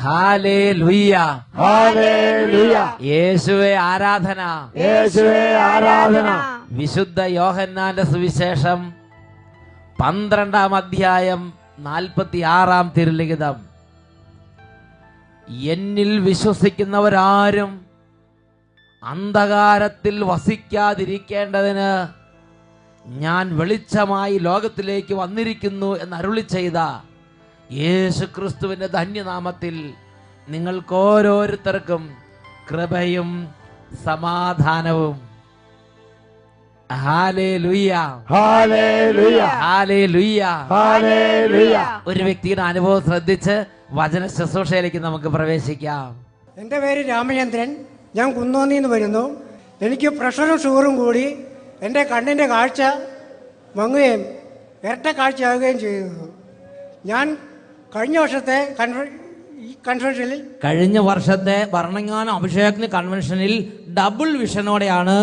Hallelujah, hallelujah. യേശുവേ ആരാധന, യേശുവേ ആരാധന. വിശുദ്ധ യോഹന്നാന്റെ സുവിശേഷം 12-ാം അധ്യായം 46-ാം തിരുലിഖിതം. എന്നിൽ വിശ്വസിക്കുന്നവരാരും അന്ധകാരത്തിൽ വസിക്കാതിരിക്കേണ്ടതിന് ഞാൻ വെളിച്ചമായി ലോകത്തിലേക്ക് വന്നിരിക്കുന്നു എന്ന് അരുളി ചെയ്ത യേശുക്രിസ്തുവിന്റെ ധന്യനാമത്തിൽ നിങ്ങൾക്ക് ഓരോരുത്തർക്കും കൃപയും സമാധാനവും. ഹല്ലേലൂയ, ഹല്ലേലൂയ, ഹല്ലേലൂയ, ഹല്ലേലൂയ. ഒരു വ്യക്തിയുടെ അനുഭവം ശ്രദ്ധിച്ച് വചന ശുശ്രൂഷയിലേക്ക് നമുക്ക് പ്രവേശിക്കാം. എൻ്റെ പേര് രാമചന്ദ്രൻ. ഞാൻ കുന്നോന്നിന്ന് വരുന്നു. എനിക്ക് പ്രഷറും ഷുഗറും കൂടി എൻ്റെ കണ്ണിൻ്റെ കാഴ്ച മങ്ങുകയും ഇരട്ട കാഴ്ചയാവുകയും ചെയ്തു. ഞാൻ കഴിഞ്ഞ വർഷത്തെ കൺവെൻഷനിൽ കഴിഞ്ഞ വർഷത്തെ ഭരണങ്ങാന അഭിഷേകത്തിന് കൺവെൻഷനിൽ ഡബിൾ വിഷനോടെയാണ്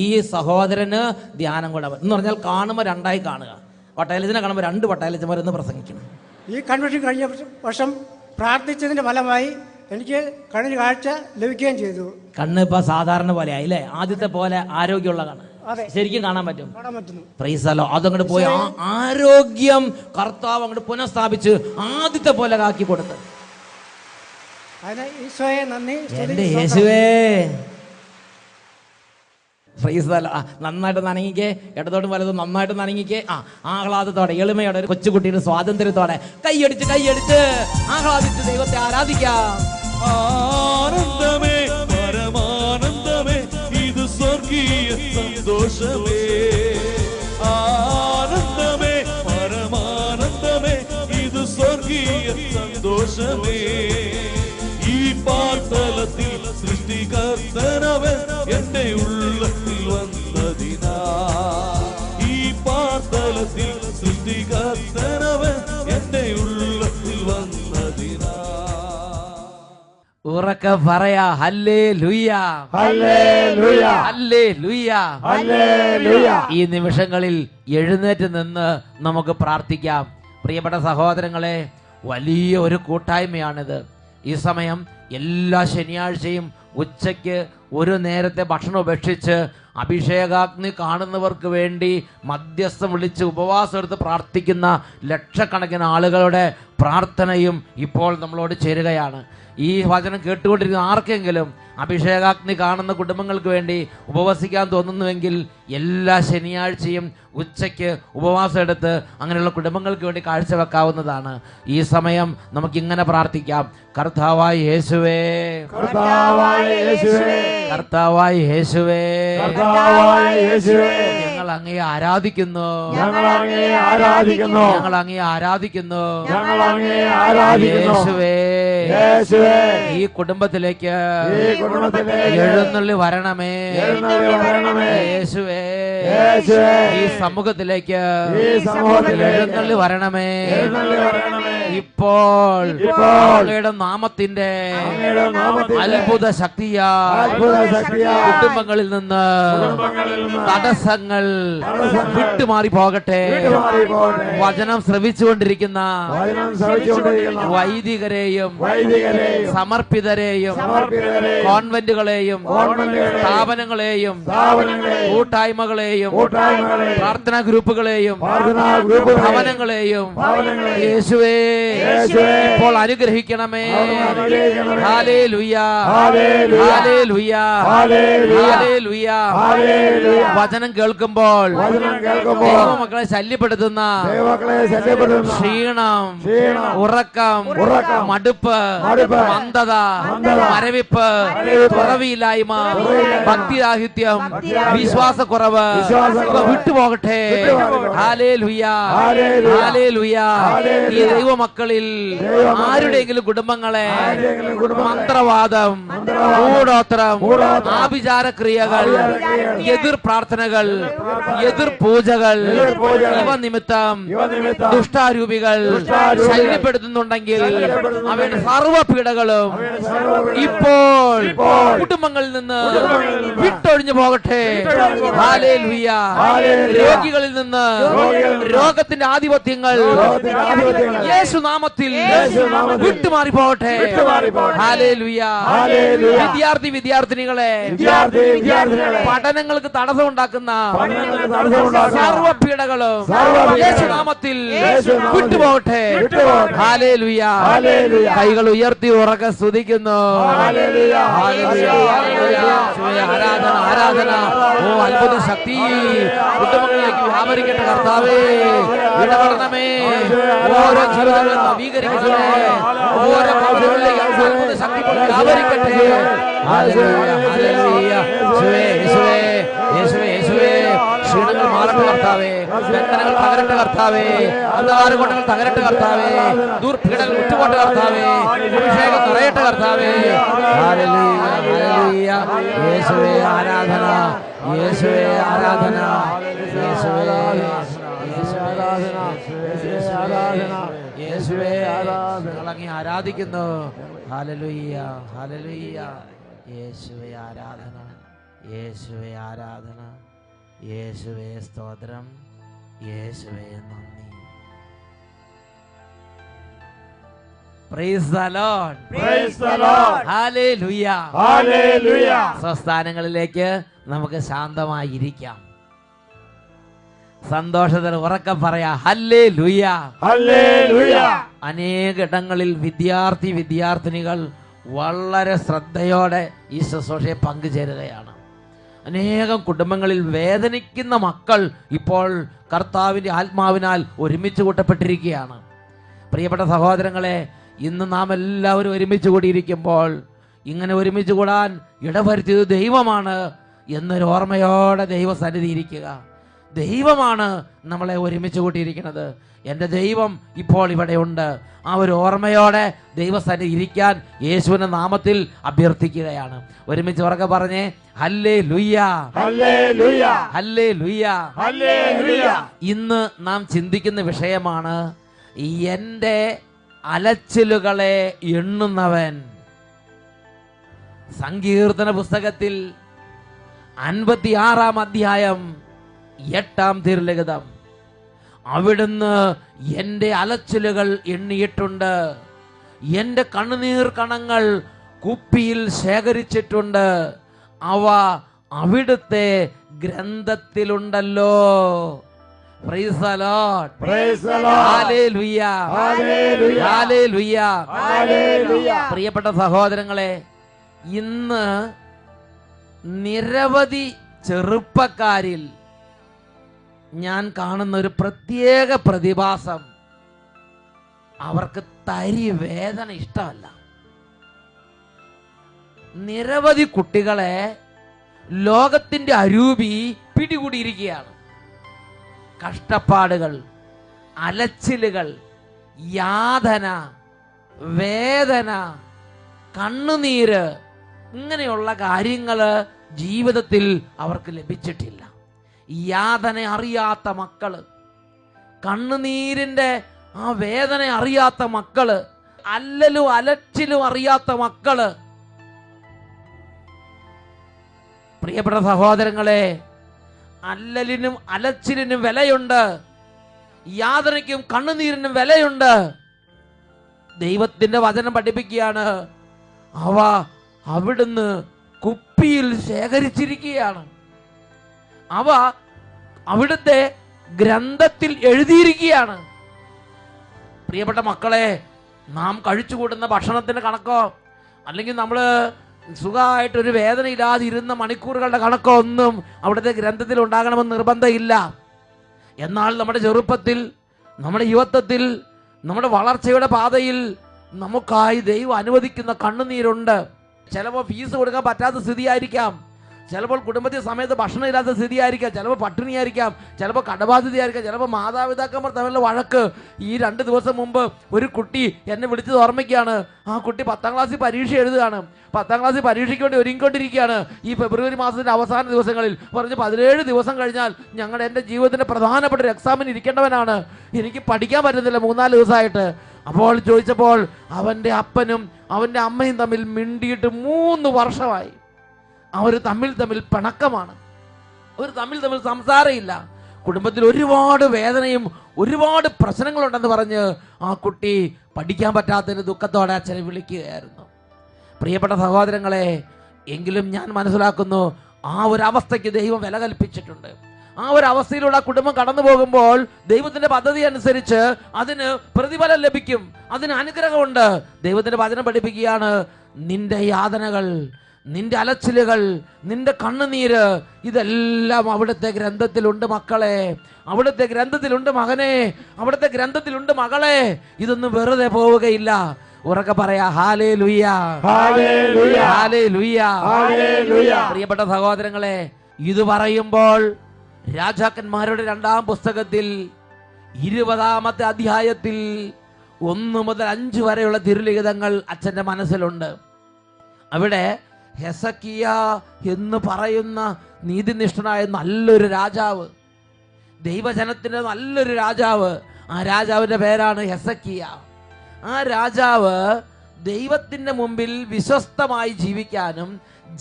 ഈ സഹോദരന് ധ്യാനം കൂടെ. എന്ന് പറഞ്ഞാൽ കാണുമ്പോൾ രണ്ടായി കാണുക. പട്ടായലച്ചനെ കാണുമ്പോൾ രണ്ട് പട്ടായലച്ചന്മാരെന്ന് പ്രസംഗിക്കണം. ഈ കൺവെൻഷൻ കഴിഞ്ഞ വർഷം പ്രാർത്ഥിച്ചതിൻ്റെ ഫലമായി എനിക്ക് കണ്ണിന് കാഴ്ച ലഭിക്കുകയും ചെയ്തു. കണ്ണ് ഇപ്പൊ സാധാരണ പോലെ ആയില്ലേ? ആദ്യത്തെ പോലെ ആരോഗ്യമുള്ള കണ്ണ് അതെ, ശരിക്കും കാണാൻ പറ്റും. കാണാൻ പറ്റുന്നു. Praise the Lord. അതങ്ങോട്ട് പോയി ആരോഗ്യം കർത്താവ് അങ്ങോട്ട് പുനഃസ്ഥാപിച്ച് ആദ്യത്തെ പോലെ ആക്കി കൊടുത്ത്. അതിന് ഈശോയെ നന്ദി. എന്റെ യേശുവേ. Praise the Lord. നന്നായിട്ട് നനങ്ങിക്കേ, ഇടത്തോട്ടും വലതും നന്നായിട്ട് നനങ്ങിക്കേ. ആഹ്ലാദത്തോടെ എളിമയോടെ ഒരു കൊച്ചുകുട്ടിയുടെ സ്വാതന്ത്ര്യത്തോടെ കൈയടിച്ച് ആഹ്ലാദിച്ച് ദൈവത്തെ ആരാധിക്കാം. ആനന്ദമേ പരമാനന്ദമേ ഇത് സ്വർഗീയ സന്തോഷമേ. ആനന്ദമേ പരമാനന്ദമേ ഇത് സ്വർഗീയ സന്തോഷമേ. ഈ പാർത്തലത്തിൽ സൃഷ്ടികർത്തനവൻ എന്റെ ഉള്ളത്തിൽ വന്നതിനാ. ഈ പാർത്തലത്തിൽ സൃഷ്ടികർത്തനവൻ എന്റെ ഉള്ളത്തിൽ വന്നതിനാ. ഉറക്കെ പറയാ ഹല്ലേലൂയ, ഹല്ലേലൂയ, ഹല്ലേലൂയ, ഹല്ലേലൂയ. ഈ നിമിഷങ്ങളിൽ എഴുന്നേറ്റ് നിന്ന് നമുക്ക് പ്രാർത്ഥിക്കാം. പ്രിയപ്പെട്ട സഹോദരങ്ങളെ, വലിയ ഒരു കൂട്ടായ്മയാണിത്. ഈ സമയം എല്ലാ ശനിയാഴ്ചയും ഉച്ചയ്ക്ക് ഒരു നേരത്തെ ഭക്ഷണം ഉപേക്ഷിച്ച് അഭിഷേകാഗ്നി കാണുന്നവർക്ക് വേണ്ടി മധ്യസ്ഥം വിളിച്ച് ഉപവാസം എടുത്ത് പ്രാർത്ഥിക്കുന്ന ലക്ഷക്കണക്കിന് ആളുകളുടെ പ്രാർത്ഥനയും ഇപ്പോൾ നമ്മളോട് ചേരുകയാണ്. ഈ വചനം കേട്ടുകൊണ്ടിരിക്കുന്ന ആർക്കെങ്കിലും അഭിഷേകാഗ്നി കാണുന്ന കുടുംബങ്ങൾക്ക് വേണ്ടി ഉപവസിക്കാൻ തോന്നുന്നുവെങ്കിൽ എല്ലാ ശനിയാഴ്ചയും ഉച്ചയ്ക്ക് ഉപവാസം എടുത്ത് അങ്ങനെയുള്ള കുടുംബങ്ങൾക്ക് വേണ്ടി കാഴ്ചവെക്കാവുന്നതാണ്. ഈ സമയം നമുക്കിങ്ങനെ പ്രാർത്ഥിക്കാം. കർത്താവായ യേശുവേ, കർത്താവായ യേശുവേ, കർത്താവായ യേശുവേ, കർത്താവായ യേശുവേ. ഞങ്ങൾ അങ്ങയെ ആരാധിക്കുന്നു, ഞങ്ങൾ അങ്ങയെ ആരാധിക്കുന്നു, ഞങ്ങൾ അങ്ങയെ ആരാധിക്കുന്നു. ഞങ്ങൾ അങ്ങയെ ആരാധിക്കുന്നു. യേശുവേ, യേശുവേ, ഈ കുടുംബത്തിലേക്ക് ഈ കുടുംബത്തിലേക്ക് എഴുന്നള്ളി വരണമേ. എഴുന്നള്ളി വരണമേ. യേശുവേ, യേശുവേ, ഈ സമൂഹത്തിലേക്ക് ഈ സമൂഹത്തിലേക്ക് എഴുന്നള്ളി വരണമേ. എഴുന്നള്ളി വരണമേ. ഇപ്പോൾ അങ്ങയുടെ നാമത്തിന്റെ അങ്ങയുടെ നാമത്തിന്റെ അത്ഭുത ശക്തിയാൽ അത്ഭുത ശക്തിയാൽ കുടുംബങ്ങളിൽ നിന്ന് തടസ്സങ്ങൾ വിട്ടുമാറി പോകട്ടെ. വിട്ടുമാറി പോകട്ടെ. വചനം ശ്രവിച്ചുകൊണ്ടിരിക്കുന്ന വചനം ശ്രവിച്ചുകൊണ്ടിരിക്കുന്ന വൈദികരെയും വൈദികരെയും സമർപ്പിതരെയും സമർപ്പിതരെയും കോൺവെന്റുകളെയും കോൺവെന്റുകളെയും സ്ഥാപനങ്ങളെയും സ്ഥാപനങ്ങളെയും കൂട്ടായ്മകളെയും കൂട്ടായ്മകളെയും പ്രാർത്ഥനാ ഗ്രൂപ്പുകളെയും പ്രാർത്ഥനാ ഗ്രൂപ്പുകളെയും ഭവനങ്ങളെയും ഭവനങ്ങളെയും യേശുവേ യേശുവേ ഇപ്പോൾ അനുഗ്രഹിക്കണമേ. അനുഗ്രഹിക്കണമേ. ഹല്ലേലൂയ, ഹല്ലേലൂയ, ഹല്ലേലൂയ, ഹല്ലേലൂയ, ഹല്ലേലൂയ. ഹല്ലേലൂയ. വചനം കേൾക്കുമ്പോൾ വചനം കേൾക്കുമ്പോൾ ദൈവമക്കളെ ശല്യപ്പെടുത്തുന്ന ദൈവമക്കളെ ശല്യപ്പെടുത്തുന്ന ക്ഷീണം, ക്ഷീണം, ഉറക്കം, മടുപ്പ്, മന്ദത, മന്ദത, മരവിപ്പ്, മരവിപ്പ്, തുറവിയില്ലായ്മ, തുറവിയില്ലായ്മ, ഭക്തിരാഹിത്യം, ഭക്തിരാഹിത്യം, വിശ്വാസക്കുറവ് വിശ്വാസക്കുറവ് ഇവ വിട്ടുപോകട്ടെ. വിട്ടുപോകട്ടെ. ഹല്ലേലൂയ, ഹല്ലേലൂയ, ഹല്ലേലൂയ. ഹല്ലേലൂയ. ഈ ദൈവമക്കളിൽ ദൈവമക്കളിൽ ആരുടെയെങ്കിലും കുടുംബങ്ങളെ ആരുടെയെങ്കിലും കുടുംബങ്ങളെ മന്ത്രവാദം, മന്ത്രവാദം, കൂടോത്രം, കൂടോത്രം, ആഭിചാരക്രിയകൾ, ആഭിചാരക്രിയകൾ, എതിർ പ്രാർത്ഥനകൾ, എതിർ പൂജകൾ ഇവ നിമിത്തം ദുഷ്ടാരൂപികൾ ശല്യപ്പെടുത്തുന്നുണ്ടെങ്കിൽ അവയുടെ സർവ്വ പീഡകളും ഇപ്പോൾ കുടുംബങ്ങളിൽ നിന്ന് വിട്ടൊഴിഞ്ഞു പോകട്ടെ. Hallelujah, hallelujah. രോഗികളിൽ നിന്ന് രോഗത്തിന്റെ ആധിപത്യങ്ങൾ യേശുനാമത്തിൽ വിട്ടുമാറി പോകട്ടെ. ഹല്ലേലൂയ. വിദ്യാർത്ഥിനികളെ പഠനങ്ങൾക്ക് തടസ്സം ഉണ്ടാക്കുന്ന സർവ്വപീഡകളും യേശുനാമത്തിൽ വിട്ടുപോകട്ടെ. ഹല്ലേലൂയ. കൈകൾ ഉയർത്തി ഉറക്കെ സ്തുതിക്കുന്നു. ആരാധന ആരാധന. ഓ അത്ഭുത ശക്തി കുടുംബങ്ങളിലേക്ക് വ്യാപരിക്കട്ടെ കർത്താവേ. ഇടപെടണമേ. ഓരോ ജീവിതങ്ങളും നവീകരിക്കണമേ. ഓരോ ഭവനങ്ങളിലേക്ക് അത്ഭുത ശക്തി വ്യാപരിക്കട്ടെ. Hallelujah hallelujah. യേശുവേ യേശുവേ യേശുവേ യേശുവേ. ക്ഷീണങ്ങൾ മാറട്ടെ കർത്താവേ. ബന്ധനങ്ങൾ തകരട്ടെ കർത്താവേ. അന്ധകാരകോട്ടകൾ തകരട്ടെ കർത്താവേ. ദുർപീഡകൾ വിട്ടുപോട്ടെ കർത്താവേ. അഭിഷേകം നിറയട്ടെ കർത്താവേ. Hallelujah hallelujah. യേശുവേ ആരാധന യേശുവേ ആരാധന യേശുവേ യേശുവേ ഞങ്ങളങ്ങേ ആരാധിക്കുന്നു. Hallelujah hallelujah. യേശുവേ ആരാധന യേശുവേ ആരാധന യേശുവേ സ്തോത്രം യേശുവേ നന്ദി. Praise the Lord. Praise the Lord. Hallelujah. Hallelujah. സ്വസ്ഥാനങ്ങളിലേക്ക് നമുക്ക് ശാന്തമായിരിക്കാം. സന്തോഷത്തിൽ ഉറക്കം പറയാ ഹല്ലേലൂയ ഹല്ലേലൂയ. അനേകയിടങ്ങളിൽ വിദ്യാർത്ഥിനികൾ വളരെ ശ്രദ്ധയോടെ ഈ ശുശ്രൂഷയെ പങ്കുചേരുകയാണ്. അനേകം കുടുംബങ്ങളിൽ വേദനിക്കുന്ന മക്കൾ ഇപ്പോൾ കർത്താവിൻ്റെ ആത്മാവിനാൽ ഒരുമിച്ച് കൂട്ടപ്പെട്ടിരിക്കുകയാണ്. പ്രിയപ്പെട്ട സഹോദരങ്ങളെ, ഇന്ന് നാം എല്ലാവരും ഒരുമിച്ച് കൂടിയിരിക്കുമ്പോൾ ഇങ്ങനെ ഒരുമിച്ച് കൂടാൻ ഇടവരുത്തിയത് ദൈവമാണ് എന്നൊരു ഓർമ്മയോടെ ദൈവസന്നിധി ഇരിക്കുക. ദൈവമാണ് നമ്മളെ ഒരുമിച്ച് കൂട്ടിയിരിക്കുന്നത്. എൻ്റെ ദൈവം ഇപ്പോൾ ഇവിടെ ഉണ്ട്. ആ ഒരു ഓർമ്മയോടെ ദൈവസന്നിധി ഇരിക്കാൻ യേശുവിന്റെ നാമത്തിൽ അഭ്യർത്ഥിക്കുകയാണ്. ഒരുമിച്ച് ഉറക്കെ പറഞ്ഞേ ഹല്ലേലൂയ ഹല്ലേലൂയ ഹല്ലേലൂയ ഹല്ലേലൂയ. ഇന്ന് നാം ചിന്തിക്കുന്ന വിഷയമാണ് എൻ്റെ അലച്ചിലുകളെ എണ്ണുന്നവൻ. സങ്കീർത്തന പുസ്തകത്തിൽ 56-ാം അധ്യായം 8-ാം തിരുലിഖിതം. അവിടുന്ന് എൻ്റെ അലച്ചിലുകൾ എണ്ണിയിട്ടുണ്ട്, എൻ്റെ കണ്ണുനീർ കണങ്ങൾ കുപ്പിയിൽ ശേഖരിച്ചിട്ടുണ്ട്, അവ അവിടുത്തെ ഗ്രന്ഥത്തിലുണ്ടല്ലോ. Praise the Lord. Praise the Lord. Hallelujah. Hallelujah. Hallelujah. Hallelujah. പ്രിയപ്പെട്ട സഹോദരങ്ങളെ, ഇന്ന് നിരവധി ചെറുപ്പക്കാരിൽ ഞാൻ കാണുന്ന ഒരു പ്രത്യേക പ്രതിഭാസം, അവർക്ക് തരി വേദന ഇഷ്ടമല്ല. നിരവധി കുട്ടികളെ ലോകത്തിന്റെ അരൂപി പിടികൂടിയിരിക്കുകയാണ്. കഷ്ടപ്പാടുകൾ, അലച്ചിലുകൾ, യാതന, വേദന, കണ്ണുനീര്, ഇങ്ങനെയുള്ള കാര്യങ്ങൾ ജീവിതത്തിൽ അവർക്ക് ലഭിച്ചിട്ടില്ല. യാതന അറിയാത്ത മക്കള്, കണ്ണുനീരിന്റെ ആ വേദന അറിയാത്ത മക്കള്, അല്ലലും അലച്ചിലും അറിയാത്ത മക്കള്. പ്രിയപ്പെട്ട സഹോദരങ്ങളെ, അല്ലലിനും അലച്ചിലിനും വിലയുണ്ട്, യാതനയ്ക്കും കണ്ണുനീരിനും വിലയുണ്ട്. ദൈവത്തിന്റെ വചനം പഠിപ്പിക്കുകയാണ്, അവ അവിടുന്ന് കുപ്പിയിൽ ശേഖരിച്ചിരിക്കുകയാണ്, അവ അവിടുത്തെ ഗ്രന്ഥത്തിൽ എഴുതിയിരിക്കുകയാണ്. പ്രിയപ്പെട്ട മക്കളെ, നാം കഴിച്ചുകൂട്ടുന്ന ഭക്ഷണത്തിന്റെ കണക്കോ അല്ലെങ്കിൽ നമ്മൾ സുഖമായിട്ടൊരു വേദനയില്ലാതെ ഇരുന്ന മണിക്കൂറുകളുടെ കണക്കോ ഒന്നും അവിടുത്തെ ഗ്രന്ഥത്തിൽ ഉണ്ടാകണമെന്ന് നിർബന്ധമില്ല. എന്നാൽ നമ്മുടെ ചെറുപ്പത്തിൽ, നമ്മുടെ യുവത്വത്തിൽ, നമ്മുടെ വളർച്ചയുടെ പാതയിൽ നമുക്കായി ദൈവം അനുവദിക്കുന്ന കണ്ണുനീരുണ്ട്. ചിലപ്പോൾ ഫീസ് കൊടുക്കാൻ പറ്റാത്ത സ്ഥിതിയായിരിക്കാം, ചിലപ്പോൾ കുടുംബത്തിൽ സമയത്ത് ഭക്ഷണം ഇല്ലാത്ത സ്ഥിതിയായിരിക്കാം, ചിലപ്പോൾ പട്ടിണിയായിരിക്കാം, ചിലപ്പോൾ കടബാധ്യതയായിരിക്കാം, ചിലപ്പോൾ മാതാപിതാക്കന്മാർ തമ്മിലുള്ള വഴക്ക്. ഈ 2 ദിവസം മുമ്പ് ഒരു കുട്ടി എന്നെ വിളിച്ചത് ഓർമ്മയ്ക്കാണ്. ആ കുട്ടി 10ാം ക്ലാസ്സിൽ പരീക്ഷ എഴുതുകയാണ്. 10ാം ക്ലാസ്സിൽ പരീക്ഷയ്ക്ക് വേണ്ടി ഒരുങ്ങിക്കൊണ്ടിരിക്കുകയാണ്. ഈ ഫെബ്രുവരി മാസത്തിന്റെ അവസാന ദിവസങ്ങളിൽ പറഞ്ഞ് 17 ദിവസം കഴിഞ്ഞാൽ എൻ്റെ ജീവിതത്തിന്റെ പ്രധാനപ്പെട്ട ഒരു എക്സാമിന് ഇരിക്കേണ്ടവനാണ്, എനിക്ക് പഠിക്കാൻ പറ്റുന്നില്ല 3-4 ദിവസമായിട്ട്. അപ്പോൾ ചോദിച്ചപ്പോൾ അവൻ്റെ അപ്പനും അവൻ്റെ അമ്മയും തമ്മിൽ മിണ്ടിയിട്ട് 3 വർഷമായി. അവർ തമ്മിൽ പിണക്കമാണ്. അവർ തമ്മിൽ സംസാരമില്ല. കുടുംബത്തിൽ ഒരുപാട് വേദനയും ഒരുപാട് പ്രശ്നങ്ങളുണ്ടെന്ന് പറഞ്ഞ് ആ കുട്ടി പഠിക്കാൻ പറ്റാത്തതിന് ദുഃഖത്തോടെ അച്ഛനെ വിളിക്കുകയായിരുന്നു. പ്രിയപ്പെട്ട സഹോദരങ്ങളെ, എങ്കിലും ഞാൻ മനസ്സിലാക്കുന്നു ആ ഒരു അവസ്ഥയ്ക്ക് ദൈവം വില കൽപ്പിച്ചിട്ടുണ്ട്. ആ ഒരു അവസ്ഥയിലൂടെ ആ കുടുംബം കടന്നു പോകുമ്പോൾ ദൈവത്തിന്റെ പദ്ധതി അനുസരിച്ച് അതിന് പ്രതിഫലം ലഭിക്കും, അതിന് അനുഗ്രഹമുണ്ട്. ദൈവത്തിന്റെ വചനം പഠിപ്പിക്കുകയാണ്, നിന്റെ യാതനകൾ, നിന്റെ അലച്ചിലുകൾ, നിന്റെ കണ്ണുനീര് ഇതെല്ലാം അവിടുത്തെ ഗ്രന്ഥത്തിലുണ്ട് മക്കളെ, അവിടുത്തെ ഗ്രന്ഥത്തിലുണ്ട് മകനെ, അവിടുത്തെ ഗ്രന്ഥത്തിലുണ്ട് മകളെ. ഇതൊന്നും വെറുതെ പോവുകയില്ല. ഉറക്കെ പറയാ ഹല്ലേലൂയ, ഹല്ലേലൂയ, ഹല്ലേലൂയ, ഹല്ലേലൂയ. പ്രിയപ്പെട്ട സഹോദരങ്ങളെ, ഇത് പറയുമ്പോൾ രാജാക്കന്മാരുടെ 2-ാം പുസ്തകത്തിൽ 20-ാമത്തെ അധ്യായത്തിൽ 1 മുതൽ 5 വരെയുള്ള തിരുലിഖിതങ്ങൾ അച്ഛൻ്റെ മനസ്സിലുണ്ട്. അവിടെ ഹെസക്കിയ എന്ന് പറയുന്ന നീതിനിഷ്ഠനായ നല്ലൊരു രാജാവ്, ദൈവജനത്തിൻ്റെ നല്ലൊരു രാജാവ്, ആ രാജാവിൻ്റെ പേരാണ് ഹെസക്കിയ. ആ രാജാവ് ദൈവത്തിൻ്റെ മുമ്പിൽ വിശ്വസ്തമായി ജീവിക്കാനും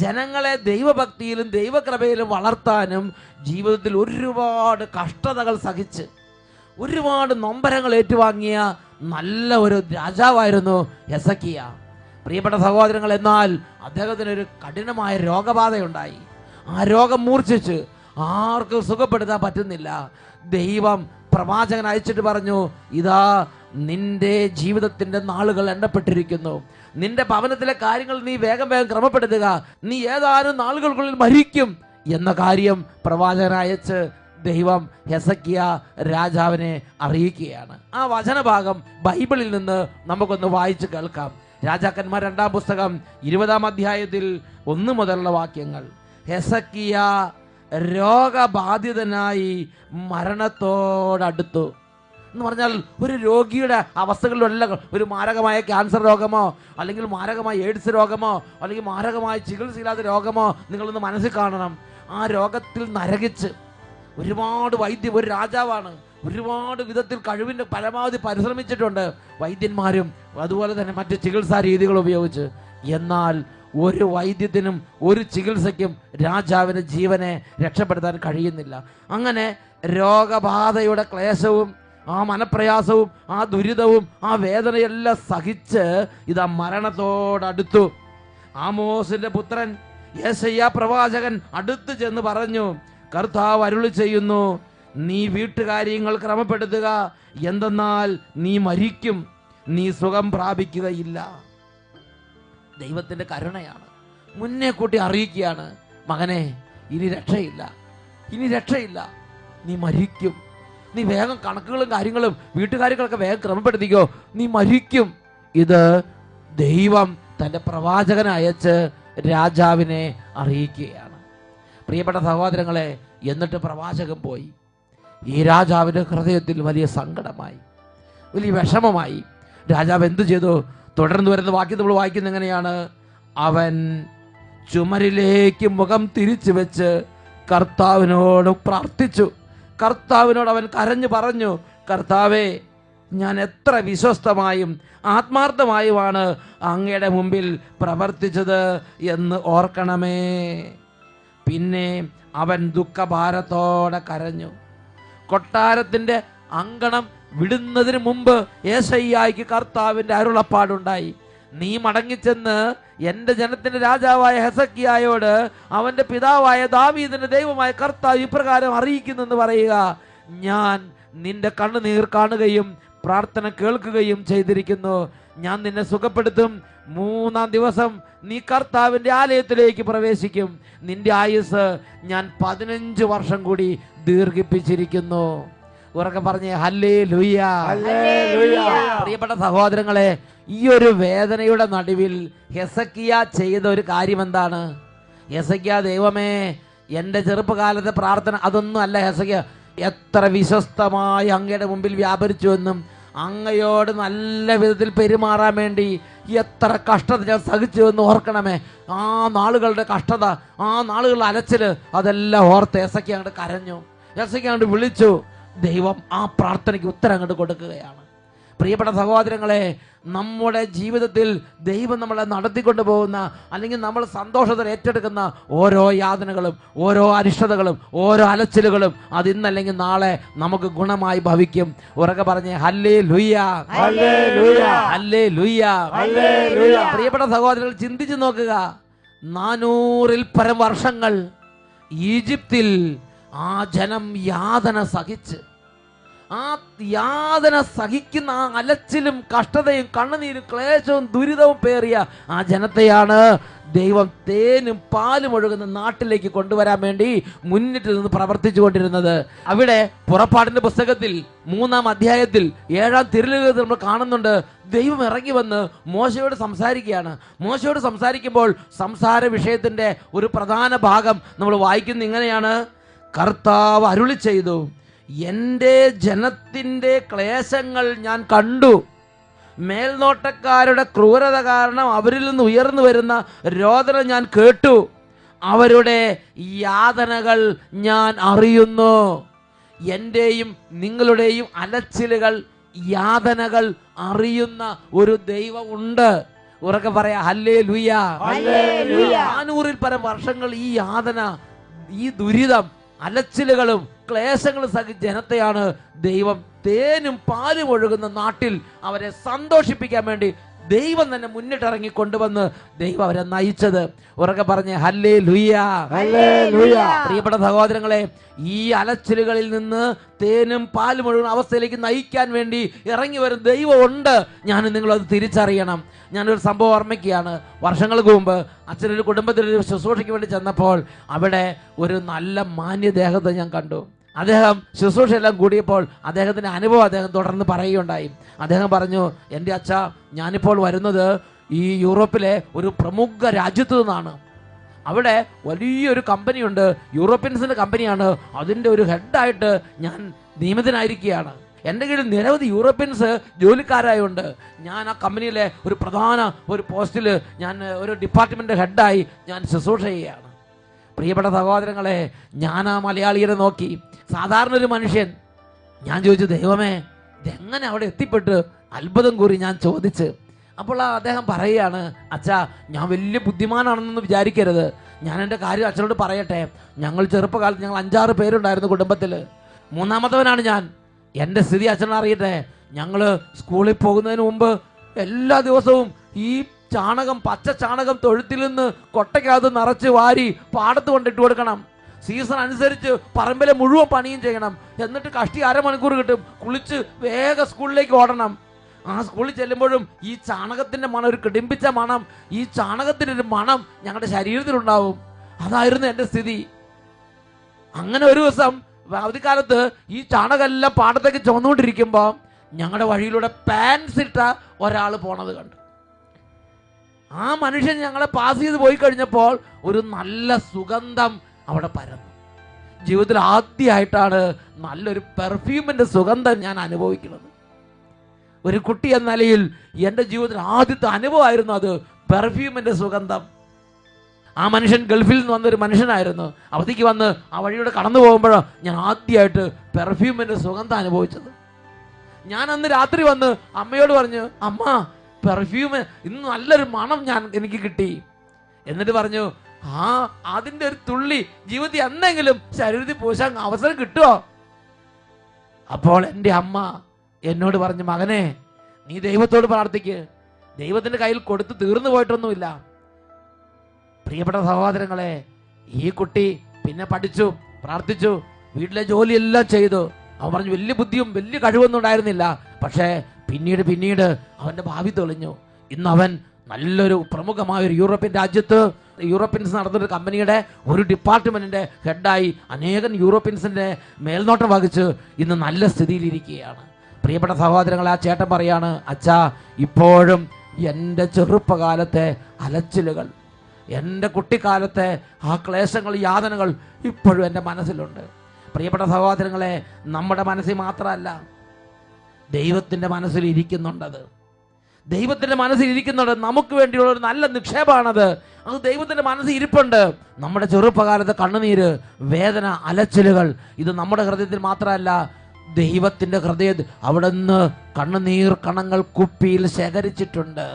ജനങ്ങളെ ദൈവഭക്തിയിലും ദൈവകൃപയിലും വളർത്താനും ജീവിതത്തിൽ ഒരുപാട് കഷ്ടതകൾ സഹിച്ച് ഒരുപാട് നൊമ്പരങ്ങൾ ഏറ്റുവാങ്ങിയ നല്ല ഒരു രാജാവായിരുന്നു ഹെസക്കിയ. പ്രിയപ്പെട്ട സഹോദരങ്ങൾ, എന്നാൽ അദ്ദേഹത്തിനൊരു കഠിനമായ രോഗബാധയുണ്ടായി. ആ രോഗം മൂർച്ഛിച്ച് ആർക്കും സുഖപ്പെടുത്താൻ പറ്റുന്നില്ല. ദൈവം പ്രവാചകൻ അയച്ചിട്ട് പറഞ്ഞു, ഇതാ നിന്റെ ജീവിതത്തിന്റെ നാളുകൾ എണ്ണപ്പെട്ടിരിക്കുന്നു, നിന്റെ ഭവനത്തിലെ കാര്യങ്ങൾ നീ വേഗം ക്രമപ്പെടുത്തുക, നീ ഏതാനും നാളുകൾക്കുള്ളിൽ മരിക്കും എന്ന കാര്യം പ്രവാചകൻ അയച്ച് ദൈവം ഹെസക്കിയ രാജാവിനെ അറിയിക്കുകയാണ്. ആ വചനഭാഗം ബൈബിളിൽ നിന്ന് നമുക്കൊന്ന് വായിച്ച് കേൾക്കാം. രാജാക്കന്മാർ 2-ാം പുസ്തകം 20-ാം അധ്യായത്തിൽ 1 മുതലുള്ള വാക്യങ്ങൾ. ഹെസക്കിയ രോഗബാധിതനായി മരണത്തോടടുത്തു എന്ന് പറഞ്ഞാൽ ഒരു രോഗിയുടെ അവസ്ഥകളിലല്ല, ഒരു മാരകമായ ക്യാൻസർ രോഗമോ അല്ലെങ്കിൽ മാരകമായ എയ്ഡ്സ് രോഗമോ അല്ലെങ്കിൽ മാരകമായ ചികിത്സയില്ലാത്ത രോഗമോ നിങ്ങളൊന്ന് മനസ്സിൽ കാണണം. ആ രോഗത്തിൽ നരകിച്ച് ഒരുപാട് വൈദ്യം, ഒരു രാജാവാണ്, ഒരുപാട് വിധത്തിൽ കഴിവിൻ്റെ പരമാവധി പരിശ്രമിച്ചിട്ടുണ്ട്, വൈദ്യന്മാരും അതുപോലെ തന്നെ മറ്റ് ചികിത്സാ രീതികൾ ഉപയോഗിച്ച്. എന്നാൽ ഒരു വൈദ്യത്തിനും ഒരു ചികിത്സയ്ക്കും രാജാവിന് ജീവനെ രക്ഷപ്പെടുത്താൻ കഴിയുന്നില്ല. അങ്ങനെ രോഗബാധയുടെ ക്ലേശവും ആ മനപ്രയാസവും ആ ദുരിതവും ആ വേദനയെല്ലാം സഹിച്ച് ഇതാ മരണത്തോടടുത്തു. ആമോസിന്റെ പുത്രൻ യെശയ്യാ പ്രവാചകൻ അടുത്ത് ചെന്ന് പറഞ്ഞു, കർത്താവ് അരുളി ചെയ്യുന്നു, നീ വീട്ടുകാര്യങ്ങൾ ക്രമപ്പെടുത്തുക, എന്തെന്നാൽ നീ മരിക്കും, നീ സുഖം പ്രാപിക്കുകയില്ല. ദൈവത്തിന്റെ കരുണയാണ്. മുന്നേ കൂട്ടി അറിയിക്കുകയാണ്, മകനെ ഇനി രക്ഷയില്ല, ഇനി രക്ഷയില്ല, നീ മരിക്കും, നീ വേഗം കണക്കുകളും കാര്യങ്ങളും വീട്ടുകാര്യങ്ങളൊക്കെ വേഗം ക്രമപ്പെടുത്തിക്കോ, നീ മരിക്കും. ഇത് ദൈവം തൻ്റെ പ്രവാചകനെ അയച്ച് രാജാവിനെ അറിയിക്കുകയാണ്. പ്രിയപ്പെട്ട സഹോദരങ്ങളെ, എന്നിട്ട് പ്രവാചകൻ പോയി. ഈ രാജാവിൻ്റെ ഹൃദയത്തിൽ വലിയ സങ്കടമായി, വലിയ വിഷമമായി. രാജാവ് എന്തു ചെയ്തു? തുടർന്ന് വരുന്ന വാക്യം നമ്മൾ വായിക്കുന്നത് എങ്ങനെയാണ്? അവൻ ചുമരിലേക്ക് മുഖം തിരിച്ചു വെച്ച് കർത്താവിനോട് പ്രാർത്ഥിച്ചു. കർത്താവിനോട് അവൻ കരഞ്ഞു പറഞ്ഞു, കർത്താവേ, ഞാൻ എത്ര വിശ്വസ്തമായും ആത്മാർത്ഥമായുമാണ് അങ്ങയുടെ മുമ്പിൽ പ്രവർത്തിച്ചത് എന്ന് ഓർക്കണമേ. പിന്നെ അവൻ ദുഃഖഭാരത്തോടെ കരഞ്ഞു. കൊട്ടാരത്തിൻ്റെ അങ്കണം വിടുന്നതിന് മുമ്പ് യെശയ്യായ്ക്ക് കർത്താവിൻ്റെ അരുളപ്പാടുണ്ടായി, നീ മടങ്ങിച്ചെന്ന് എൻ്റെ ജനത്തിൻ്റെ രാജാവായ ഹെസക്കിയായോട് അവൻ്റെ പിതാവായ ദാവീദിൻ്റെ ദൈവമായ കർത്താവ് ഇപ്രകാരം അറിയിക്കുന്നെന്ന് പറയുക, ഞാൻ നിന്റെ കണ്ണുനീർ കാണുകയും പ്രാർത്ഥന കേൾക്കുകയും ചെയ്തിരിക്കുന്നു. ഞാൻ നിന്നെ സുഖപ്പെടുത്തും. 3-ാം ദിവസം നീ കർത്താവിൻ്റെ ആലയത്തിലേക്ക് പ്രവേശിക്കും. നിന്റെ ആയുസ് ഞാൻ 15 വർഷം കൂടി ദീർഘിപ്പിച്ചിരിക്കുന്നു. ഉറക്കെ പറഞ്ഞേ ഹല്ലേലൂയ, ഹല്ലേലൂയ. പ്രിയപ്പെട്ട സഹോദരങ്ങളെ, ഈ ഒരു വേദനയുടെ നടുവിൽ ഹെസക്കിയ ചെയ്ത ഒരു കാര്യം എന്താണ്? ഹെസക്കിയ, ദൈവമേ, എൻ്റെ ചെറുപ്പകാലത്തെ പ്രാർത്ഥന അതൊന്നും അല്ല. ഹെസക്കിയ എത്ര വിശ്വസ്തമായി അങ്ങയുടെ മുമ്പിൽ വ്യാപരിച്ചുവെന്നും അങ്ങയോട് നല്ല വിധത്തിൽ പെരുമാറാൻ വേണ്ടി എത്ര കഷ്ടത ഞാൻ സഹിച്ചുവെന്ന് ഓർക്കണമേ. ആ നാളുകളുടെ കഷ്ടത, ആ നാളുകളുടെ അലച്ചിൽ, അതെല്ലാം ഓർത്ത് ഹെസക്കിയ അങ്ങോട്ട് കരഞ്ഞു, ഹെസക്കിയ അങ്ങോട്ട് വിളിച്ചു. ദൈവം ആ പ്രാർത്ഥനയ്ക്ക് ഉത്തരം അങ്ങോട്ട് കൊടുക്കുകയാണ്. പ്രിയപ്പെട്ട സഹോദരങ്ങളെ, നമ്മുടെ ജീവിതത്തിൽ ദൈവം നമ്മളെ നടത്തിക്കൊണ്ടു പോകുന്ന, അല്ലെങ്കിൽ നമ്മൾ സന്തോഷത്തിൽ ഏറ്റെടുക്കുന്ന ഓരോ യാതനകളും, ഓരോ അരിഷ്ടതകളും, ഓരോ അലച്ചിലുകളും അത് ഇന്നല്ലെങ്കിൽ നാളെ നമുക്ക് ഗുണമായി ഭവിക്കും. ഉറക്കെ പറഞ്ഞേ ഹല്ലേലൂയ, ഹല്ലേലൂയ, ഹല്ലേലൂയ, ഹല്ലേലൂയ. പ്രിയപ്പെട്ട സഹോദരങ്ങൾ, ചിന്തിച്ചു നോക്കുക. 400-ൽ പരം വർഷങ്ങൾ ഈജിപ്തിൽ ആ ജനം യാതന സഹിച്ച്, ആ യാതന സഹിക്കുന്ന ആ അലച്ചിലും കഷ്ടതയും കണ്ണുനീരും ക്ലേശവും ദുരിതവും പേറിയ ആ ജനത്തെയാണ് ദൈവം തേനും പാലും ഒഴുകുന്ന നാട്ടിലേക്ക് കൊണ്ടുവരാൻ വേണ്ടി മുന്നിട്ട് നിന്ന് പ്രവർത്തിച്ചു കൊണ്ടിരുന്നത്. അവിടെ പുറപ്പാടിന്റെ പുസ്തകത്തിൽ 3-ാം അധ്യായത്തിൽ 7-ാം തിരുലിഖിതത്തിൽ നമ്മൾ കാണുന്നുണ്ട്, ദൈവം ഇറങ്ങി വന്ന് മോശയോട് സംസാരിക്കുകയാണ്. മോശയോട് സംസാരിക്കുമ്പോൾ സംസാര വിഷയത്തിന്റെ ഒരു പ്രധാന ഭാഗം നമ്മൾ വായിക്കുന്നത് ഇങ്ങനെയാണ്: കർത്താവ് അരുളി ചെയ്തു, എൻ്റെ ജനത്തിൻ്റെ ക്ലേശങ്ങൾ ഞാൻ കണ്ടു, മേൽനോട്ടക്കാരുടെ ക്രൂരത കാരണം അവരിൽ നിന്ന് ഉയർന്നു വരുന്ന രോദനം ഞാൻ കേട്ടു, അവരുടെ യാതനകൾ ഞാൻ അറിയുന്നു. എൻ്റെയും നിങ്ങളുടെയും അലച്ചിലുകൾ, യാതനകൾ അറിയുന്ന ഒരു ദൈവം ഉണ്ട്. ഉറക്കെ പറയാ ഹല്ലേലൂയ, ഹല്ലേലൂയ. 400-ൽ പരം വർഷങ്ങൾ ഈ യാതന, ഈ ദുരിതം, അലച്ചിലുകളും ക്ലേശങ്ങളും സഹിച്ച ജനത്തെയാണ് ദൈവം തേനും പാലും ഒഴുകുന്ന നാട്ടിൽ അവരെ സന്തോഷിപ്പിക്കാൻ വേണ്ടി ദൈവം തന്നെ മുന്നിട്ടിറങ്ങി കൊണ്ടുവന്ന് ദൈവം അവരെ നയിച്ചത്. ഉറക്കെ പറഞ്ഞേ ഹല്ലേലൂയ, ഹല്ലേലൂയ. പ്രിയപ്പെട്ട സഹോദരങ്ങളെ, ഈ അലച്ചിലുകളിൽ നിന്ന് തേനും പാലും ഒഴുകുന്ന അവസ്ഥയിലേക്ക് നയിക്കാൻ വേണ്ടി ഇറങ്ങി വരുന്ന ദൈവം ഉണ്ട്. ഞാൻ നിങ്ങളത് തിരിച്ചറിയണം. ഞാനൊരു സംഭവം ഓർമ്മിക്കുകയാണ്. വർഷങ്ങൾക്ക് മുമ്പ് അച്ഛനൊരു കുടുംബത്തിലൊരു ശുശ്രൂഷയ്ക്ക് വേണ്ടി ചെന്നപ്പോൾ അവിടെ ഒരു നല്ല മാന്യദേഹത്തെ ഞാൻ കണ്ടു. അദ്ദേഹം ശുശ്രൂഷ എല്ലാം കൂടിയപ്പോൾ അദ്ദേഹത്തിൻ്റെ അനുഭവം അദ്ദേഹം തുടർന്ന് പറയുകയുണ്ടായി. അദ്ദേഹം പറഞ്ഞു, എൻ്റെ അച്ഛ, ഞാനിപ്പോൾ വരുന്നത് ഈ യൂറോപ്പിലെ ഒരു പ്രമുഖ രാജ്യത്തു നിന്നാണ്. അവിടെ വലിയൊരു കമ്പനിയുണ്ട്, യൂറോപ്യൻസിൻ്റെ കമ്പനിയാണ്. അതിൻ്റെ ഒരു ഹെഡായിട്ട് ഞാൻ നിയമിതനായിരിക്കുകയാണ്. എൻ്റെ കീഴിൽ നിരവധി യൂറോപ്യൻസ് ജോലിക്കാരായുണ്ട്. ഞാൻ ആ കമ്പനിയിലെ ഒരു പ്രധാന ഒരു പോസ്റ്റിൽ, ഞാൻ ഒരു ഡിപ്പാർട്ട്മെൻറ്റ് ഹെഡായി ഞാൻ ശുശ്രൂഷ ചെയ്യുകയാണ്. പ്രിയപ്പെട്ട സഹോദരങ്ങളെ, ഞാൻ ആ മലയാളിയെ നോക്കി, സാധാരണ ഒരു മനുഷ്യൻ. ഞാൻ ചോദിച്ചു, ദൈവമേ, ഇതെങ്ങനെ അവിടെ എത്തിപ്പെട്ട്? അത്ഭുതം കൂറി ഞാൻ ചോദിച്ച്. അപ്പോൾ അദ്ദേഹം പറയുകയാണ്, അച്ഛാ, ഞാൻ വലിയ ബുദ്ധിമാനാണെന്നൊന്നും വിചാരിക്കരുത്. ഞാൻ എൻ്റെ കാര്യം അച്ഛനോട് പറയട്ടെ. ഞങ്ങൾ ചെറുപ്പകാലത്ത് ഞങ്ങൾ 5-6 പേരുണ്ടായിരുന്നു കുടുംബത്തിൽ. 3-ാമത്തവനാണ് ഞാൻ. എൻ്റെ സ്ഥിതി അച്ഛനെ അറിയട്ടെ. ഞങ്ങൾ സ്കൂളിൽ പോകുന്നതിന് മുമ്പ് എല്ലാ ദിവസവും ഈ ചാണകം, പച്ച ചാണകം തൊഴുത്തിൽ നിന്ന് കൊട്ടയ്ക്കകത്ത് നിറച്ച് വാരി പാടത്ത് കൊണ്ടിട്ട് കൊടുക്കണം. സീസൺ അനുസരിച്ച് പറമ്പിലെ മുഴുവൻ പണിയും ചെയ്യണം. എന്നിട്ട് കഷ്ടി 1/2 മണിക്കൂർ കിട്ടും. കുളിച്ച് വേഗം സ്കൂളിലേക്ക് ഓടണം. ആ സ്കൂളിൽ ചെല്ലുമ്പോഴും ഈ ചാണകത്തിൻ്റെ മണം, ഒരു കിടിമ്പിച്ച മണം, ഈ ചാണകത്തിൻ്റെ ഒരു മണം ഞങ്ങളുടെ ശരീരത്തിലുണ്ടാവും. അതായിരുന്നു എൻ്റെ സ്ഥിതി. അങ്ങനെ ഒരു ദിവസം അവധിക്കാലത്ത് ഈ ചാണകമെല്ലാം പാടത്തേക്ക് ചുമന്നുകൊണ്ടിരിക്കുമ്പോൾ ഞങ്ങളുടെ വഴിയിലൂടെ പാൻസ് ഇട്ട ഒരാൾ പോണത് കണ്ടു. ആ മനുഷ്യൻ ഞങ്ങളെ പാസ് ചെയ്ത് പോയി കഴിഞ്ഞപ്പോൾ ഒരു നല്ല സുഗന്ധം അവിടെ പരന്നു. ജീവിതത്തിൽ ആദ്യമായിട്ടാണ് നല്ലൊരു പെർഫ്യൂമിൻ്റെ സുഗന്ധം ഞാൻ അനുഭവിക്കുന്നത്. ഒരു കുട്ടി എന്ന നിലയിൽ എൻ്റെ ജീവിതത്തിൽ ആദ്യത്തെ അനുഭവമായിരുന്നു അത്, പെർഫ്യൂമിൻ്റെ സുഗന്ധം. ആ മനുഷ്യൻ ഗൾഫിൽ നിന്ന് വന്നൊരു മനുഷ്യനായിരുന്നു. അവധിക്ക് വന്ന് ആ വഴിയുടെ കടന്നു പോകുമ്പോഴോ ഞാൻ ആദ്യമായിട്ട് പെർഫ്യൂമിൻ്റെ സുഗന്ധം അനുഭവിച്ചത്. ഞാൻ അന്ന് രാത്രി വന്ന് അമ്മയോട് പറഞ്ഞു, അമ്മ, പെർഫ്യൂം ഇന്ന് നല്ലൊരു മണം എനിക്ക് കിട്ടി. എന്നിട്ട് പറഞ്ഞു, ആ അതിൻ്റെ ഒരു തുള്ളി ജീവിതത്തിൽ എന്തെങ്കിലും ശരീരത്തിൽ പൂശാൻ അവസരം കിട്ടുമോ? അപ്പോൾ എൻ്റെ അമ്മ എന്നോട് പറഞ്ഞു, മകനെ, നീ ദൈവത്തോട് പ്രാർത്ഥിക്ക്. ദൈവത്തിൻ്റെ കയ്യിൽ കൊടുത്ത് തീർന്നു പോയിട്ടൊന്നുമില്ല. പ്രിയപ്പെട്ട സഹോദരങ്ങളെ, ഈ കുട്ടി പിന്നെ പഠിച്ചു, പ്രാർത്ഥിച്ചു, വീട്ടിലെ ജോലിയെല്ലാം ചെയ്തു. അവൻ പറഞ്ഞു, വലിയ ബുദ്ധിയും വലിയ കഴിവൊന്നും ഉണ്ടായിരുന്നില്ല. പക്ഷേ പിന്നീട് അവൻ്റെ ഭാവി തെളിഞ്ഞു. ഇന്ന് അവൻ നല്ലൊരു പ്രമുഖമായ ഒരു യൂറോപ്യൻ രാജ്യത്ത് യൂറോപ്യൻസ് നടത്തുന്ന കമ്പനിയുടെ ഒരു ഡിപ്പാർട്ട്മെൻറ്റിൻ്റെ ഹെഡായി അനേകം യൂറോപ്യൻസിൻ്റെ മേൽനോട്ടം വഹിച്ച് ഇന്ന് നല്ല സ്ഥിതിയിലിരിക്കുകയാണ്. പ്രിയപ്പെട്ട സഹോദരങ്ങളെ, ആ ചേട്ടൻ പറയാണ്, അച്ഛാ, ഇപ്പോഴും എൻ്റെ ചെറുപ്പകാലത്തെ അലച്ചിലുകൾ, എൻ്റെ കുട്ടിക്കാലത്തെ ആ ക്ലേശങ്ങൾ, യാതനകൾ ഇപ്പോഴും എൻ്റെ മനസ്സിലുണ്ട്. പ്രിയപ്പെട്ട സഹോദരങ്ങളെ, നമ്മുടെ മനസ്സിൽ മാത്രമല്ല, ദൈവത്തിൻ്റെ മനസ്സിൽ ഇരിക്കുന്നുണ്ടത്. ദൈവത്തിൻ്റെ മനസ്സിൽ ഇരിക്കുന്നുണ്ട്. നമുക്ക് വേണ്ടിയുള്ള ഒരു നല്ല നിക്ഷേപമാണത്. അത് ദൈവത്തിൻ്റെ മനസ്സിൽ ഇരിപ്പുണ്ട്. നമ്മുടെ ചെറുപ്പകാലത്തെ കണ്ണുനീര്, വേദന, അലച്ചിലുകൾ, ഇത് നമ്മുടെ ഹൃദയത്തിൽ മാത്രമല്ല, ദൈവത്തിൻ്റെ ഹൃദയത്തിൽ അവിടുന്ന് കണ്ണുനീർ കണങ്ങൾ കുപ്പിയിൽ ശേഖരിച്ചിട്ടുണ്ട്.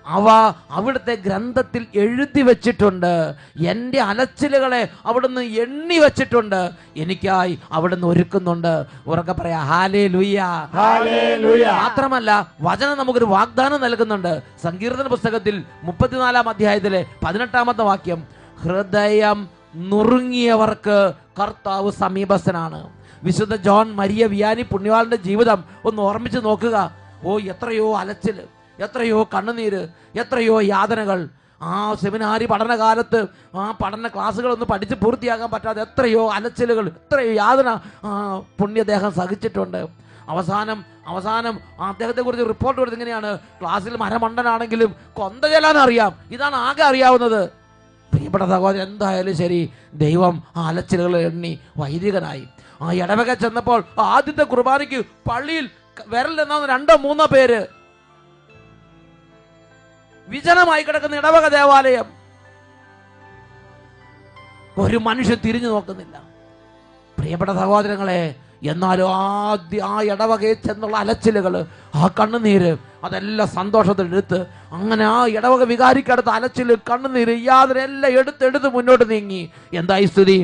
അവ അവിടുത്തെ ഗ്രന്ഥത്തിൽ എഴുതി വച്ചിട്ടുണ്ട്. എൻ്റെ അലച്ചിലുകളെ അവിടുന്ന് എണ്ണി വച്ചിട്ടുണ്ട്. എനിക്കായി അവിടുന്ന് ഒരുക്കുന്നുണ്ട്. ഉറക്കെ പറയാ ഹല്ലേലൂയ. മാത്രമല്ല വചനം നമുക്കൊരു വാഗ്ദാനം നൽകുന്നുണ്ട്. സങ്കീർത്തന പുസ്തകത്തിൽ 34-ാം അധ്യായത്തിലെ 18-ാമത്തെ വാക്യം, ഹൃദയം നുറുങ്ങിയവർക്ക് കർത്താവ് സമീപസ്ഥനാണ്. വിശുദ്ധ ജോൺ മരിയ വിയാനി പുണ്യവാളന്റെ ജീവിതം ഒന്ന് ഓർമ്മിച്ച് നോക്കുക. എത്രയോ അലച്ചില്, എത്രയോ കണ്ണുനീര്, എത്രയോ യാതനകൾ. ആ സെമിനാരി പഠനകാലത്ത് ആ പഠന ക്ലാസ്സുകളൊന്നും പഠിച്ച് പൂർത്തിയാക്കാൻ പറ്റാതെ എത്രയോ അലച്ചിലുകൾ, എത്രയോ യാതന പുണ്യദേഹം സഹിച്ചിട്ടുണ്ട്. അവസാനം അദ്ദേഹത്തെക്കുറിച്ച് റിപ്പോർട്ട് കൊടുത്ത് ഇങ്ങനെയാണ്, ക്ലാസ്സിൽ മരമണ്ടനാണെങ്കിലും കൊന്ത ചെല്ലാൻ അറിയാം. ഇതാണ് ആകെ അറിയാവുന്നത്. പ്രിയപ്പെട്ട സഹോദരൻ, എന്തായാലും ശരി, ദൈവം ആ അലച്ചിലുകൾ എണ്ണി വൈദികനായി. ആ ഇടവക ചെന്നപ്പോൾ ആദ്യത്തെ കുർബാനയ്ക്ക് പള്ളിയിൽ വിരലെണ്ണ 2-3 പേര്. വിജനമായി കിടക്കുന്ന ഇടവക ദേവാലയം, ഒരു മനുഷ്യൻ തിരിഞ്ഞു നോക്കുന്നില്ല. പ്രിയപ്പെട്ട സഹോദരങ്ങളെ, എന്നാലും ആ ഇടവകയിൽ ചെന്നുള്ള അലച്ചിലുകൾ, ആ കണ്ണുനീര്, അതെല്ലാം സന്തോഷത്തിലെടുത്ത് അങ്ങനെ ആ ഇടവക വികാരിക്കടുത്ത് അലച്ചില്, കണ്ണുനീര്, യാതൊരെല്ലാം എടുത്ത് മുന്നോട്ട് നീങ്ങി. എന്തായി സ്ഥിതി?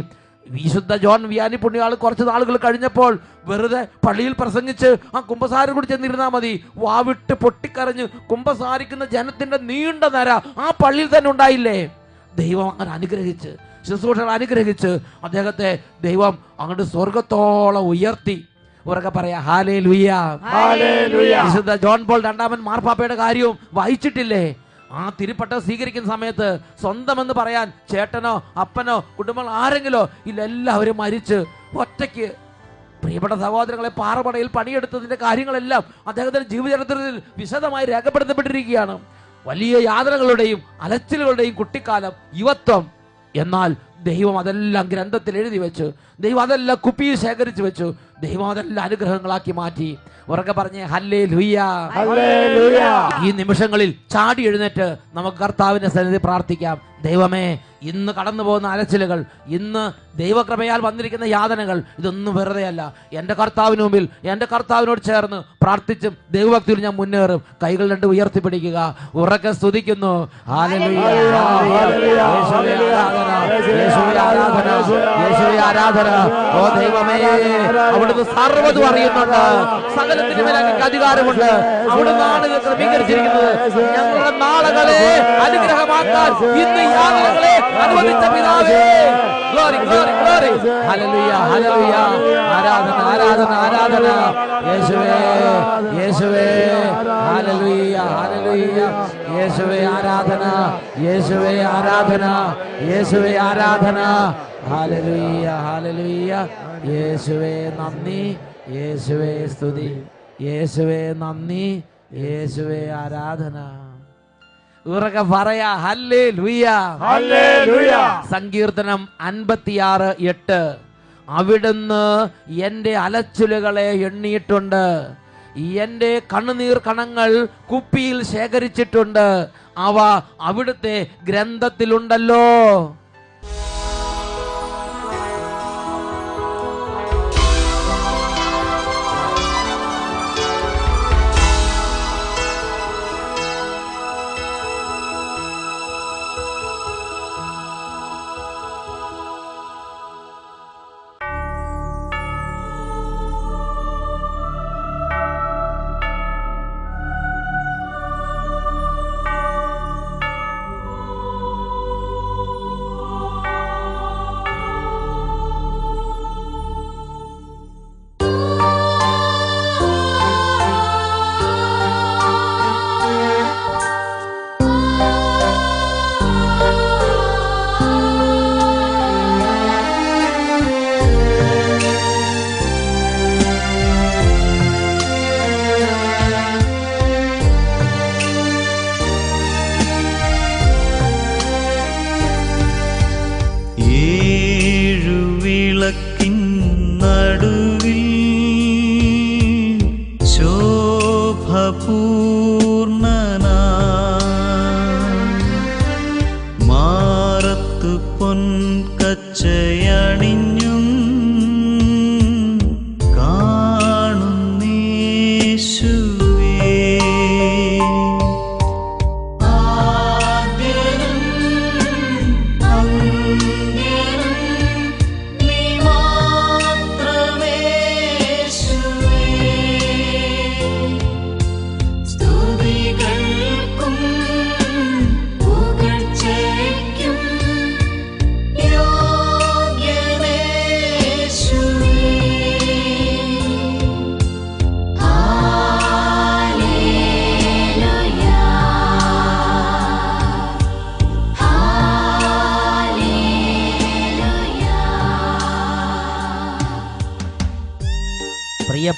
വിശുദ്ധ ജോൺ വിയാനി പുണ്യാൾ കുറച്ച് നാളുകൾ കഴിഞ്ഞപ്പോൾ വെറുതെ പള്ളിയിൽ പ്രസംഗിച്ച് ആ കുമ്പസാരം കൂടി ചെന്നിരുന്നാൽ മതി, വാവിട്ട് പൊട്ടിക്കരഞ്ഞ് കുമ്പസാരിക്കുന്ന ജനത്തിന്റെ നീണ്ട നിര ആ പള്ളിയിൽ തന്നെ ഉണ്ടായില്ലേ? ദൈവം അങ്ങനെ അനുഗ്രഹിച്ച്, ശുശ്രൂഷകൾ അനുഗ്രഹിച്ച് അദ്ദേഹത്തെ ദൈവം അങ്ങോട്ട് സ്വർഗത്തോളം ഉയർത്തി. ഉറക്കെ പറയാ ഹല്ലേലൂയ. വിശുദ്ധ ജോൺ പോൾ 2-ാമൻ മാർപ്പാപ്പയുടെ കാര്യവും വായിച്ചിട്ടില്ലേ? ആ തിരുപ്പട്ടം സ്വീകരിക്കുന്ന സമയത്ത് സ്വന്തമെന്ന് പറയാൻ ചേട്ടനോ അപ്പനോ കുടുംബങ്ങൾ ആരെങ്കിലോ ഇല്ല, എല്ലാവരും മരിച്ച് ഒറ്റയ്ക്ക്. പ്രിയപ്പെട്ട സഹോദരങ്ങളെ, പാറമടയിൽ പണിയെടുത്തതിന്റെ കാര്യങ്ങളെല്ലാം അദ്ദേഹത്തിന്റെ ജീവചരിത്രത്തിൽ വിശദമായി രേഖപ്പെടുത്തപ്പെട്ടിരിക്കുകയാണ്. വലിയ യാതനകളുടെയും അലച്ചിലുകളുടെയും കുട്ടിക്കാലം, യുവത്വം. എന്നാൽ ദൈവം അതെല്ലാം ഗ്രന്ഥത്തിൽ എഴുതി വെച്ചു. ദൈവം അതെല്ലാം കുപ്പിയിൽ ശേഖരിച്ചു വെച്ചു. ദൈവം അതെല്ലാം അനുഗ്രഹങ്ങളാക്കി മാറ്റി. ഉറക്കെ പറഞ്ഞേ ഹല്ലേലൂയ. ഈ നിമിഷങ്ങളിൽ ചാടി എഴുന്നേറ്റ് നമുക്ക് കർത്താവിന്റെ സന്നിധി പ്രാർത്ഥിക്കാം. ദൈവമേ, ഇന്ന് കടന്നു പോകുന്ന അലച്ചിലുകൾ, ഇന്ന് ദൈവകൃപയാൽ വന്നിരിക്കുന്ന യാതനകൾ, ഇതൊന്നും വെറുതെയല്ല. എൻ്റെ കർത്താവിന് മുമ്പിൽ, എൻ്റെ കർത്താവിനോട് ചേർന്ന് പ്രാർത്ഥിച്ചും ദൈവഭക്തിയിൽ ഞാൻ മുന്നേറും. കൈകൾ രണ്ടും ഉയർത്തിപ്പിടിക്കുക, ഉറക്കെ സ്തുതിക്കുന്നു. ഹല്ലേലൂയ, യേശുവേ ആരാധന, യേശുവേ ആരാധന, യേശുവേ ആരാധന. ഓ ദൈവമേ, അവിടുന്ന് സർവ്വതും അറിയുന്നുണ്ട്, സകലത്തിന് മേൽ അങ്ങേക്ക് അധികാരമുണ്ട്. അവിടുന്നാണ് ഇത് ക്രമീകരിച്ചിരിക്കുന്നത്. ഞങ്ങളുടെ നാളുകളെ അനുഗ്രഹമാക്കാൻ ഇന്ന് യാതനകളെ അനുവദിച്ച പിതാവേ, glory glory glory. Hallelujah hallelujah. ആരാധന ആരാധന ആരാധന. യേശുവേ യേശുവേ. Hallelujah hallelujah. യേശുവേ ആരാധന, യേശുവേ ആരാധന, യേശുവേ ആരാധന. Hallelujah hallelujah. യേശുവേ നന്ദി, യേശുവേ സ്തുതി, യേശുവേ നന്ദി, യേശുവേ ആരാധന. ഉറക്കെ പറയാ ഹല്ലേലൂയ ഹല്ലേലൂയ. സങ്കീർത്തനം 56:8, അവിടുന്ന് എൻ്റെ അലച്ചിലുകളെ എണ്ണിയിട്ടുണ്ട്, എൻ്റെ കണ്ണുനീർ കണങ്ങൾ കുപ്പിയിൽ ശേഖരിച്ചിട്ടുണ്ട്, അവ അവിടുത്തെ ഗ്രന്ഥത്തിലുണ്ടല്ലോ. പൊൻകച്ചയണിഞ്ഞും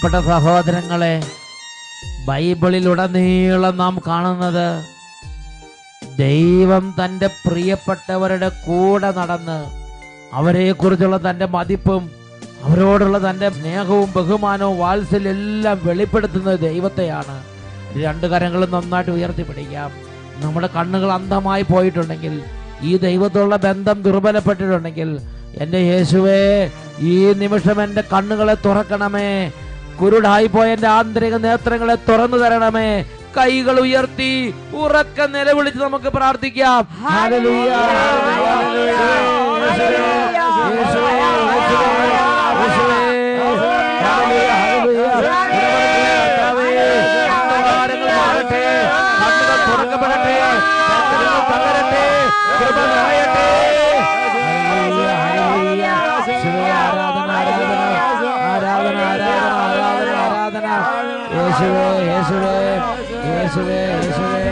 പ്രിയപ്പെട്ട സഹോദരങ്ങളെ, ബൈബിളിലുടനീളം നാം കാണുന്നത് ദൈവം തൻ്റെ പ്രിയപ്പെട്ടവരുടെ കൂടെ നടന്ന് അവരെക്കുറിച്ചുള്ള തൻ്റെ മതിപ്പും അവരോടുള്ള തൻ്റെ സ്നേഹവും ബഹുമാനവും വാത്സല്യം എല്ലാം വെളിപ്പെടുത്തുന്നത് ദൈവത്തെയാണ്. രണ്ട് കരങ്ങളും നന്നായിട്ട് ഉയർത്തിപ്പിടിക്കാം. നമ്മുടെ കണ്ണുകൾ അന്ധമായി പോയിട്ടുണ്ടെങ്കിൽ, ഈ ദൈവത്തോടുള്ള ബന്ധം ദുർബലപ്പെട്ടിട്ടുണ്ടെങ്കിൽ, എൻ്റെ യേശുവേ, ഈ നിമിഷം എൻ്റെ കണ്ണുകളെ തുറക്കണമേ. കുരുടായി പോയ എൻ്റെ ആന്തരിക നേത്രങ്ങളെ തുറന്നു തരണമേ. കൈകൾ ഉയർത്തി ഉറക്കെ നിലവിളിച്ച് നമുക്ക് പ്രാർത്ഥിക്കാം. ഹല്ലേലൂയ, ഹല്ലേലൂയ, യേശുവേ, യേശുവേ, യേശുവേ, ഹല്ലേലൂയ, ഹല്ലേലൂയ. അന്ധകാരങ്ങൾ മാറട്ടെ, കണ്ണുകൾ തുറക്കപ്പെടട്ടെ, കണ്ണുകൾ തകരട്ടെ, കൃപ നിറയട്ടെ. Hallelujah, hallelujah. യേശുവേ, ആരാധന, ആരാധന, ആരാധന, ആരാധന, ആരാധന, ആരാധന. യേശുവേ, യേശുവേ, യേശുവേ, യേശുവേ.